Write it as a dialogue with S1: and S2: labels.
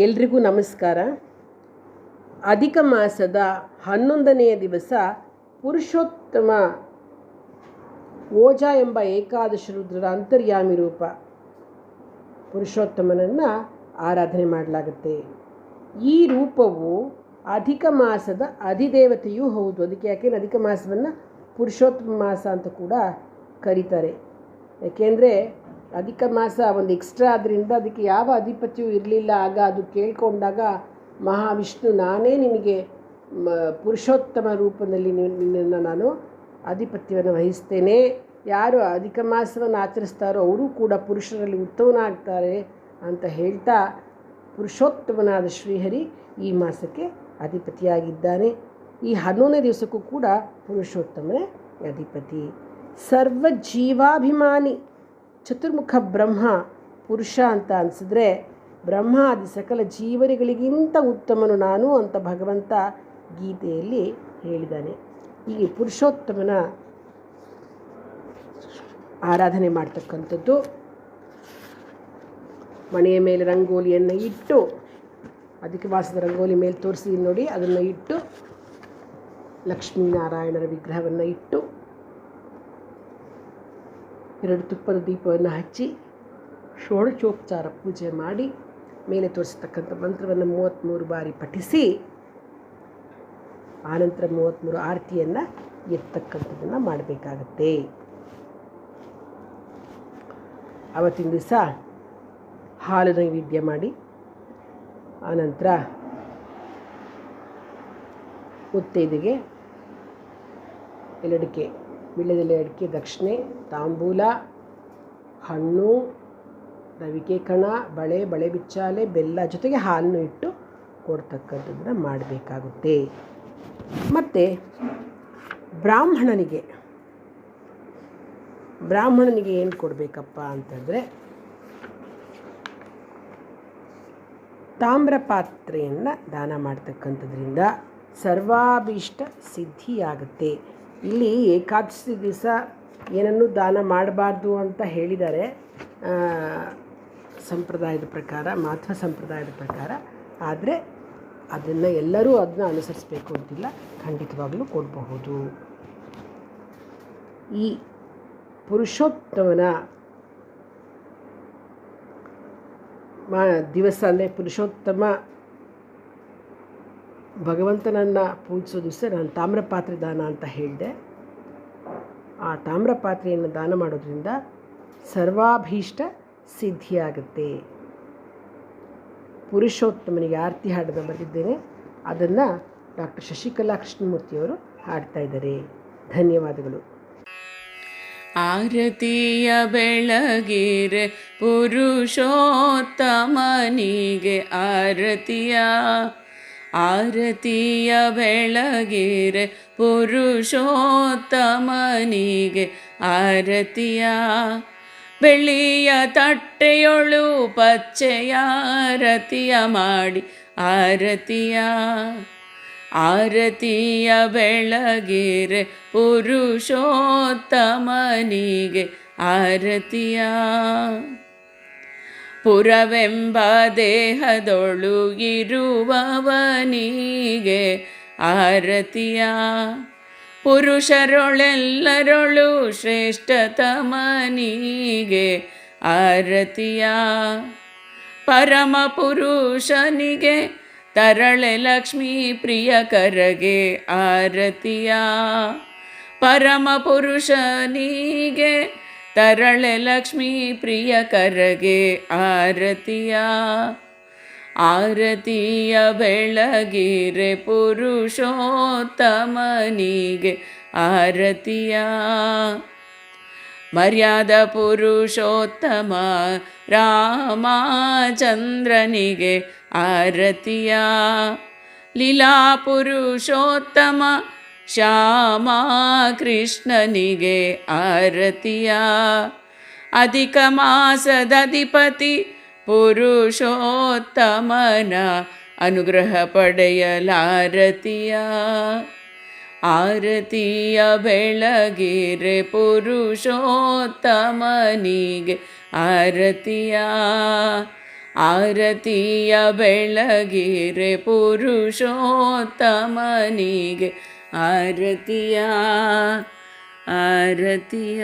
S1: ಎಲ್ರಿಗೂ ನಮಸ್ಕಾರ. ಅಧಿಕ ಮಾಸದ 11ನೆಯ ದಿವಸ ಪುರುಷೋತ್ತಮ ಓಜಾ ಎಂಬ ಏಕಾದಶ ರುದ್ರರ ಅಂತರ್ಯಾಮಿ ರೂಪ ಪುರುಷೋತ್ತಮನನ್ನು ಆರಾಧನೆ ಮಾಡಲಾಗುತ್ತೆ. ಈ ರೂಪವು ಅಧಿಕ ಮಾಸದ ಅಧಿದೇವತೆಯೂ ಹೌದು. ಅದಕ್ಕೆ ಯಾಕೆಂದರೆ ಅಧಿಕ ಮಾಸವನ್ನು ಪುರುಷೋತ್ತಮ ಮಾಸ ಅಂತ ಕೂಡ ಕರೀತಾರೆ. ಯಾಕೆಂದರೆ ಅಧಿಕ ಮಾಸ ಒಂದು ಎಕ್ಸ್ಟ್ರಾ ಆದ್ದರಿಂದ ಅದಕ್ಕೆ ಯಾವ ಅಧಿಪತಿಯೂ ಇರಲಿಲ್ಲ. ಆಗ ಅದು ಕೇಳಿಕೊಂಡಾಗ ಮಹಾವಿಷ್ಣು, ನಾನೇ ನಿನಗೆ ಪುರುಷೋತ್ತಮ ರೂಪದಲ್ಲಿ ನಿನ್ನನ್ನು ನಾನು ಆಧಿಪತ್ಯವನ್ನು ವಹಿಸ್ತೇನೆ, ಯಾರು ಅಧಿಕ ಮಾಸವನ್ನು ಆಚರಿಸ್ತಾರೋ ಅವರು ಕೂಡ ಪುರುಷರಲ್ಲಿ ಉತ್ತಮನಾಗ್ತಾರೆ ಅಂತ ಹೇಳ್ತಾ ಪುರುಷೋತ್ತಮನಾದ ಶ್ರೀಹರಿ ಈ ಮಾಸಕ್ಕೆ ಅಧಿಪತಿಯಾಗಿದ್ದಾನೆ. ಈ 11ನೇ ದಿವಸಕ್ಕೂ ಕೂಡ ಪುರುಷೋತ್ತಮನೇ ಅಧಿಪತಿ. ಸರ್ವ ಜೀವಾಭಿಮಾನಿ ಚತುರ್ಮುಖ ಬ್ರಹ್ಮ ಪುರುಷ ಅಂತ ಅನಿಸಿದ್ರೆ, ಬ್ರಹ್ಮಾದಿ ಸಕಲ ಜೀವರಿಗಳಿಗಿಂತ ಉತ್ತಮನು ನಾನು ಅಂತ ಭಗವಂತ ಗೀತೆಯಲ್ಲಿ ಹೇಳಿದ್ದಾನೆ. ಹೀಗೆ ಪುರುಷೋತ್ತಮನ ಆರಾಧನೆ ಮಾಡ್ತಕ್ಕಂಥದ್ದು, ಮನೆಯ ಮೇಲೆ ರಂಗೋಲಿಯನ್ನು ಇಟ್ಟು, ಅಧಿಕ ಮಾಸದ ರಂಗೋಲಿ ಮೇಲೆ ತೋರಿಸಿ ನೋಡಿ, ಅದನ್ನು ಇಟ್ಟು ಲಕ್ಷ್ಮೀನಾರಾಯಣರ ವಿಗ್ರಹವನ್ನು ಇಟ್ಟು 2 ತುಪ್ಪದ ದೀಪವನ್ನು ಹಚ್ಚಿ ಷೋಡಶೋಪಚಾರ ಪೂಜೆ ಮಾಡಿ ಮೇಲೆ ತೋರಿಸತಕ್ಕಂಥ ಮಂತ್ರವನ್ನು 33 ಬಾರಿ ಪಠಿಸಿ ಆನಂತರ 33 ಆರತಿಯನ್ನು ಎತ್ತಕ್ಕಂಥದ್ದನ್ನು ಮಾಡಬೇಕಾಗತ್ತೆ. ಆವತ್ತಿನ ದಿವಸ ಹಾಲು ನೈವೇದ್ಯ ಮಾಡಿ ಆನಂತರ ಮುತ್ತೈದೆಗೆ ಎಲ್ಲಡಿಕೆ, ವೀಳ್ಯದೆಲೆ ಅಡಿಕೆ, ದಕ್ಷಿಣೆ, ತಾಂಬೂಲ, ಹಣ್ಣು, ರವಿಕೆ ಕಣ, ಬಳೆ ಬಿಚ್ಚಾಲೆ, ಬೆಲ್ಲ ಜೊತೆಗೆ ಹಾಲನ್ನು ಇಟ್ಟು ಕೊಡ್ತಕ್ಕಂಥದ್ದನ್ನು ಮಾಡಬೇಕಾಗುತ್ತೆ. ಮತ್ತು ಬ್ರಾಹ್ಮಣನಿಗೆ ಏನು ಕೊಡಬೇಕಪ್ಪ ಅಂತಂದರೆ, ತಾಮ್ರ ಪಾತ್ರೆಯನ್ನು ದಾನ ಮಾಡ್ತಕ್ಕಂಥದ್ರಿಂದ ಸರ್ವಾಭೀಷ್ಟ ಸಿದ್ಧಿಯಾಗುತ್ತೆ. ಇಲ್ಲಿ ಏಕಾದಶಿ ದಿವಸ ಏನನ್ನೂ ದಾನ ಮಾಡಬಾರ್ದು ಅಂತ ಹೇಳಿದ್ದಾರೆ ಸಂಪ್ರದಾಯದ ಪ್ರಕಾರ, ಮಾಧ್ವ ಸಂಪ್ರದಾಯದ ಪ್ರಕಾರ. ಆದರೆ ಅದನ್ನು ಎಲ್ಲರೂ ಅದನ್ನ ಅನುಸರಿಸಬೇಕು ಅಂತಿಲ್ಲ, ಖಂಡಿತವಾಗಲೂ ಕೊಡಬಹುದು. ಈ ಪುರುಷೋತ್ತಮನ ದಿವಸ ಅಂದರೆ ಪುರುಷೋತ್ತಮ ಭಗವಂತನನ್ನು ಪೂಜಿಸೋ ದಿವಸ ನಾನು ತಾಮ್ರ ಪಾತ್ರೆ ದಾನ ಅಂತ ಹೇಳಿದೆ. ಆ ತಾಮ್ರ ಪಾತ್ರೆಯನ್ನು ದಾನ ಮಾಡೋದ್ರಿಂದ ಸರ್ವಾಭೀಷ್ಟ ಸಿದ್ಧಿಯಾಗುತ್ತೆ. ಪುರುಷೋತ್ತಮನಿಗೆ ಆರತಿ ಹಾಡನ್ನು ಬರೆದಿದ್ದೇನೆ, ಅದನ್ನು ಡಾಕ್ಟರ್ ಶಶಿಕಲಾ ಕೃಷ್ಣಮೂರ್ತಿಯವರು ಹಾಡ್ತಾ ಇದ್ದಾರೆ. ಧನ್ಯವಾದಗಳು.
S2: ಆರತಿಯ ಬೆಳಗಿರೆ ಪುರುಷೋತ್ತಮನಿಗೆ ಆರತಿಯ ಬೆಳಗಿರೆ ಪುರುಷೋತ್ತಮನಿಗೆ ಆರತಿಯ. ಬೆಳ್ಳಿಯ ತಟ್ಟೆಯೊಳು ಪಚ್ಚೆಯ ಆರತಿಯ ಮಾಡಿ ಆರತಿಯ ಬೆಳಗಿರೆ ಪುರುಷೋತ್ತಮನಿಗೆ ಆರತಿಯ. ಪುರವೆಂಬ ದೇಹದೊಳು ಇರುವವನಿಗೆ ಆರತಿಯ. ಪುರುಷರೊಳೆಲ್ಲರೊಳು ಶ್ರೇಷ್ಠತಮನಿಗೆ ಆರತಿಯ. ಪರಮ ಪುರುಷನಿಗೆ ತರಳೆ ಲಕ್ಷ್ಮೀ ಪ್ರಿಯಕರಗೆ ಆರತಿಯ. ಪರಮ ಪುರುಷನಿಗೆ ತರಳೆ ಲಕ್ಷ್ಮೀ ಪ್ರಿಯಕರಗೆ ಆರತಿಯ. ಆರತಿಯ ಬೆಳಗಿರೆ ಪುರುಷೋತ್ತಮನಿಗೆ ಆರತಿಯ. ಮರ್ಯಾದ ಪುರುಷೋತ್ತಮ ರಾಮಚಂದ್ರನಿಗೆ ಆರತಿಯ. ಲೀಲಾ ಪುರುಷೋತ್ತಮ ಶ್ಯಾಮ ಕೃಷ್ಣನಿಗೆ ಆರತಿಯ. ಅಧಿಕ ಮಾಸದಧಿಪತಿ ಪುರುಷೋತ್ತಮನ ಅನುಗ್ರಹ ಪಡೆಯಲಾರತಿಯ. ಆರತಿಯ ಬೆಳಗಿರೆ ಪುರುಷೋತ್ತಮನಿಗೆ ಆರತಿಯ. ಆರತಿಯ ಬೆಳಗಿರೆ ಪುರುಷೋತ್ತಮನಿಗೆ ಆರತಿಯ ಆರತಿಯ